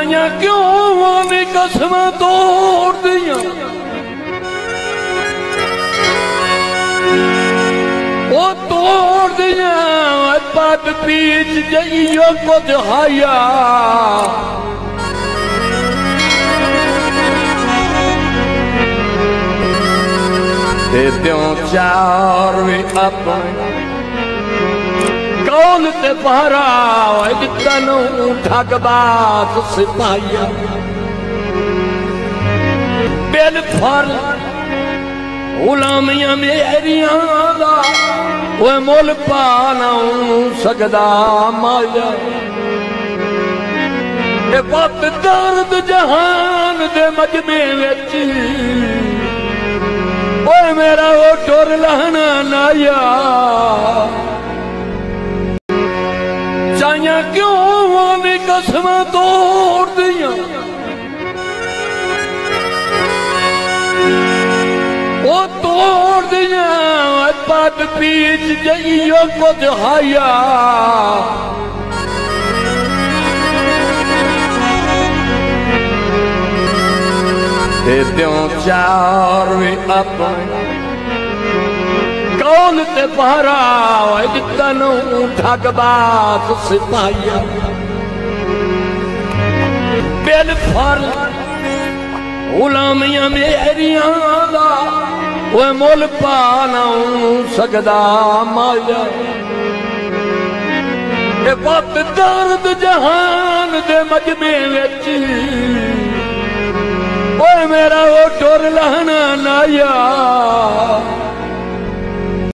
चाइया क्यों आने कसम तोड़ दिया वो तोड़ दिया पद पीछ जइयो कुछ हाया ते त्यों चार वे अपने कौन ते पहरा तनु ठगबाज सिपाहिया बिल फर गुलामियां मेरिया वो मुल पा ना सकदा माया वक्त दर्द जहान दे मजमे विच ओए मेरा वो टुर लहना नाया चाइया क्यों आने कसम तोड़ दिया वो तोड़ दिया पद पीछ जइयो कुछ हाया ते त्यों चार वे अपने कौन ते पहरा तनु ठगबाज सिपाहिया बिल फर गुलामियां मेरिया वो मुल पा ना सकदा माया वक्त दर्द जहान दे मजमे विच ओए मेरा वो टुर लहना नाया